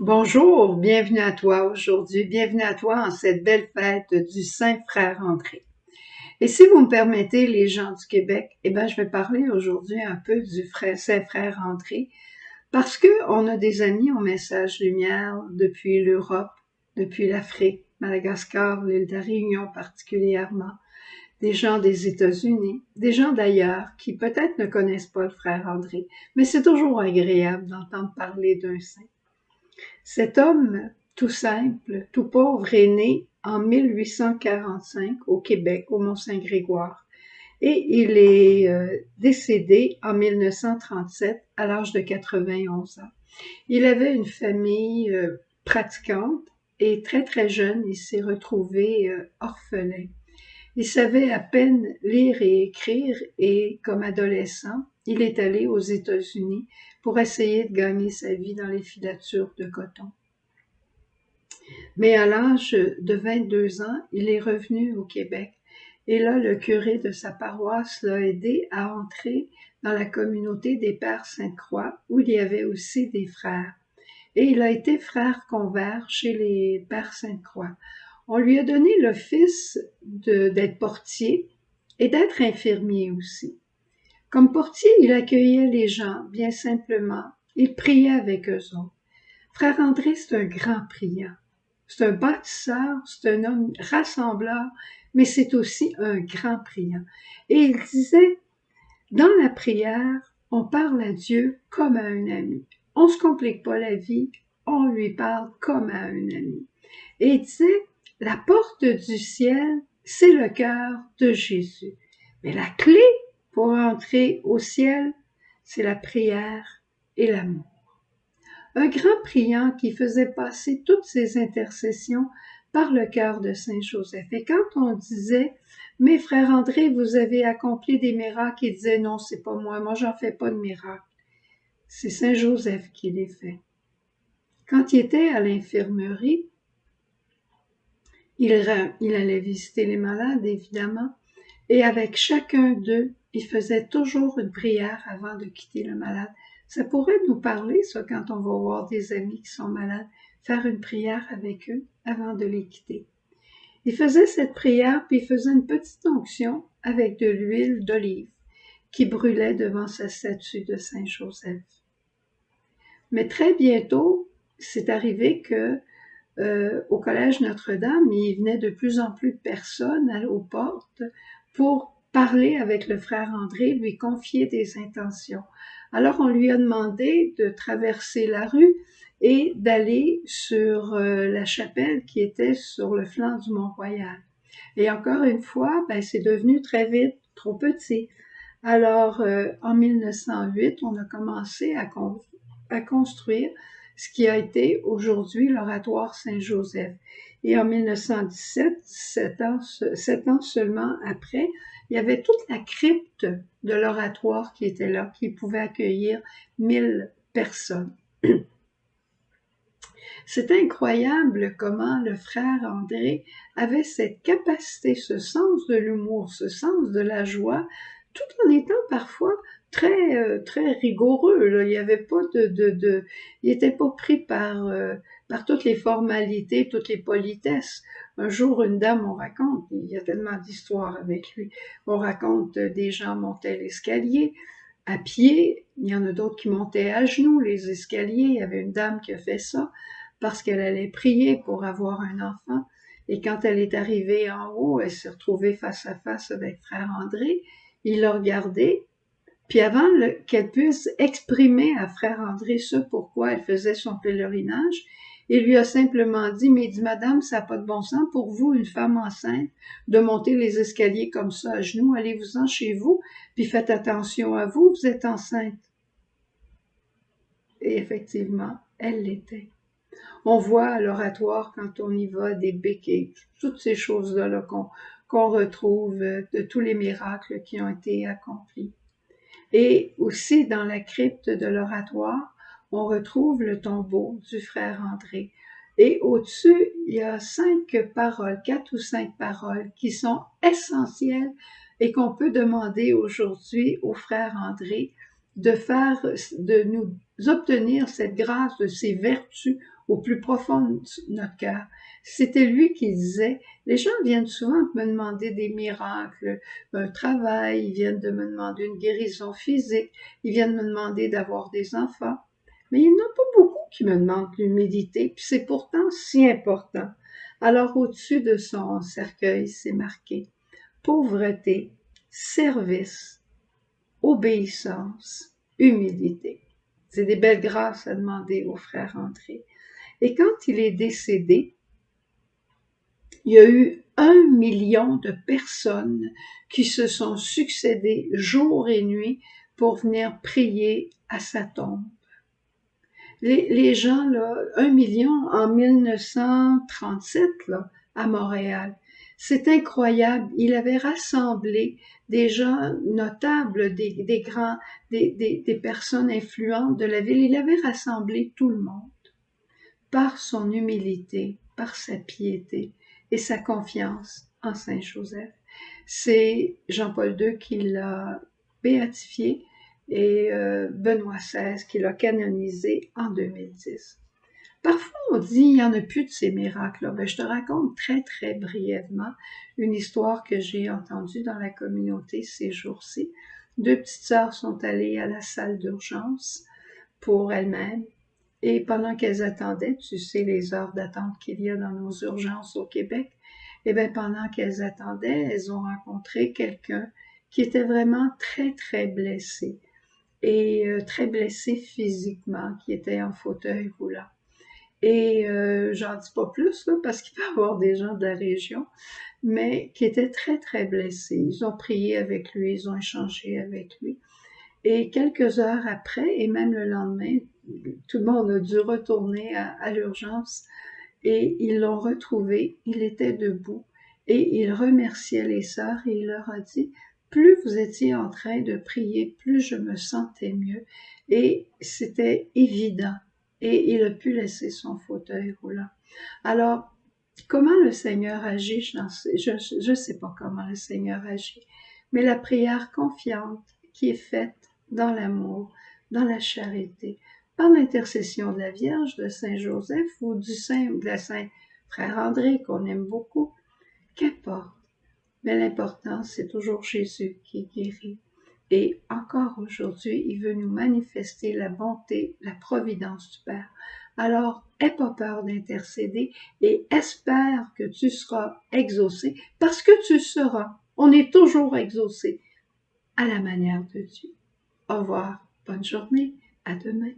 Bonjour, bienvenue à toi aujourd'hui, bienvenue à toi en cette belle fête du Saint Frère André. Et si vous me permettez, les gens du Québec, je vais parler aujourd'hui un peu du Saint Frère André, parce que on a des amis au Message Lumière depuis l'Europe, depuis l'Afrique, Madagascar, l'île de la Réunion particulièrement, des gens des États-Unis, des gens d'ailleurs qui peut-être ne connaissent pas le Frère André, mais c'est toujours agréable d'entendre parler d'un saint. Cet homme tout simple, tout pauvre est né en 1845 au Québec, au Mont-Saint-Grégoire, et il est décédé en 1937 à l'âge de 91 ans. Il avait une famille pratiquante et très très jeune, il s'est retrouvé orphelin. Il savait à peine lire et écrire et comme adolescent, il est allé aux États-Unis pour essayer de gagner sa vie dans les filatures de coton. Mais à l'âge de 22 ans, il est revenu au Québec. Et là, le curé de sa paroisse l'a aidé à entrer dans la communauté des Pères Sainte-Croix, où il y avait aussi des frères. Et il a été frère convers chez les Pères Sainte-Croix. On lui a donné l'office d'être portier et d'être infirmier aussi. Comme portier, il accueillait les gens bien simplement. Il priait avec eux autres. Frère André, c'est un grand priant. C'est un bâtisseur, c'est un homme rassembleur, mais c'est aussi un grand priant. Et il disait, dans la prière, on parle à Dieu comme à un ami. On se complique pas la vie, on lui parle comme à un ami. Et il disait, la porte du ciel, c'est le cœur de Jésus. Mais la clé pour entrer au ciel, c'est la prière et l'amour. Un grand priant qui faisait passer toutes ses intercessions par le cœur de Saint Joseph. Et quand on disait, mais frère André, vous avez accompli des miracles, il disait, non, c'est pas moi j'en fais pas de miracles. C'est Saint Joseph qui les fait. Quand il était à l'infirmerie, il allait visiter les malades, évidemment, et avec chacun d'eux, il faisait toujours une prière avant de quitter le malade. Ça pourrait nous parler, ça, quand on va voir des amis qui sont malades, faire une prière avec eux avant de les quitter. Il faisait cette prière, puis il faisait une petite onction avec de l'huile d'olive qui brûlait devant sa statue de Saint Joseph. Mais très bientôt, c'est arrivé que au collège Notre-Dame, il venait de plus en plus de personnes aux portes pour parler avec le frère André, lui confier des intentions. Alors on lui a demandé de traverser la rue et d'aller sur la chapelle qui était sur le flanc du Mont-Royal. Et encore une fois, c'est devenu très vite trop petit. Alors, en 1908, on a commencé à construire ce qui a été aujourd'hui l'oratoire Saint-Joseph. Et en 1917, 7 ans seulement après, il y avait toute la crypte de l'oratoire qui était là, qui pouvait accueillir 1000 personnes. C'est incroyable comment le frère André avait cette capacité, ce sens de l'humour, ce sens de la joie, tout en étant parfois très rigoureux. Là. Il y avait pas il n'était pas pris par toutes les formalités, toutes les politesses. Un jour, une dame, on raconte, il y a tellement d'histoires avec lui, on raconte des gens montaient l'escalier à pied, il y en a d'autres qui montaient à genoux les escaliers, il y avait une dame qui a fait ça parce qu'elle allait prier pour avoir un enfant. Et quand elle est arrivée en haut, elle s'est retrouvée face à face avec frère André. Il l'a regardé, puis avant qu'elle puisse exprimer à frère André ce pourquoi elle faisait son pèlerinage, il lui a simplement dit, mais il dit, madame, ça n'a pas de bon sens pour vous, une femme enceinte, de monter les escaliers comme ça à genoux, allez-vous-en chez vous, puis faites attention à vous, vous êtes enceinte. Et effectivement, elle l'était. On voit à l'oratoire quand on y va des béquets, toutes ces choses-là là, qu'on retrouve de tous les miracles qui ont été accomplis. Et aussi dans la crypte de l'oratoire, on retrouve le tombeau du frère André. Et au-dessus, il y a 5 paroles, 4 ou 5 paroles qui sont essentielles et qu'on peut demander aujourd'hui au frère André de nous obtenir cette grâce de ces vertus au plus profond de notre cœur. C'était lui qui disait, les gens viennent souvent me demander des miracles, un travail, ils viennent de me demander une guérison physique, ils viennent me demander d'avoir des enfants. Mais il n'y en a pas beaucoup qui me demandent l'humilité, puis c'est pourtant si important. Alors au-dessus de son cercueil, c'est marqué pauvreté, service, obéissance, humilité. C'est des belles grâces à demander au frère André. Et quand il est décédé, il y a eu 1 million de personnes qui se sont succédées jour et nuit pour venir prier à sa tombe. Les gens, là, 1 million en 1937, là, à Montréal. C'est incroyable. Il avait rassemblé des gens notables, des grands, des personnes influentes de la ville. Il avait rassemblé tout le monde par son humilité, par sa piété et sa confiance en Saint Joseph. C'est Jean-Paul II qui l'a béatifié et Benoît XVI qui l'a canonisé en 2010. Parfois, on dit, il n'y en a plus de ces miracles-là. Ben, je te raconte très, très brièvement une histoire que j'ai entendue dans la communauté ces jours-ci. 2 petites sœurs sont allées à la salle d'urgence pour elles-mêmes. Et pendant qu'elles attendaient, tu sais les heures d'attente qu'il y a dans nos urgences au Québec, et bien pendant qu'elles attendaient, elles ont rencontré quelqu'un qui était vraiment très, très blessé. Et très blessé physiquement, qui était en fauteuil roulant. Et j'en dis pas plus, là, parce qu'il peut y avoir des gens de la région, mais qui étaient très, très blessés. Ils ont prié avec lui, ils ont échangé avec lui. Et quelques heures après, et même le lendemain, tout le monde a dû retourner à l'urgence et ils l'ont retrouvé. Il était debout et il remerciait les sœurs et il leur a dit, plus vous étiez en train de prier, plus je me sentais mieux. Et c'était évident. Et il a pu laisser son fauteuil roulant. Alors, comment le Seigneur agit? Je sais pas comment le Seigneur agit. Mais la prière confiante qui est faite dans l'amour, dans la charité, par l'intercession de la Vierge, de Saint Joseph ou du Saint ou de la Saint Frère André qu'on aime beaucoup, qu'importe. Mais l'important, c'est toujours Jésus qui guérit. Et encore aujourd'hui, il veut nous manifester la bonté, la providence du Père. Alors, aie pas peur d'intercéder et espère que tu seras exaucé, parce que tu seras. On est toujours exaucé à la manière de Dieu. Au revoir, bonne journée, à demain.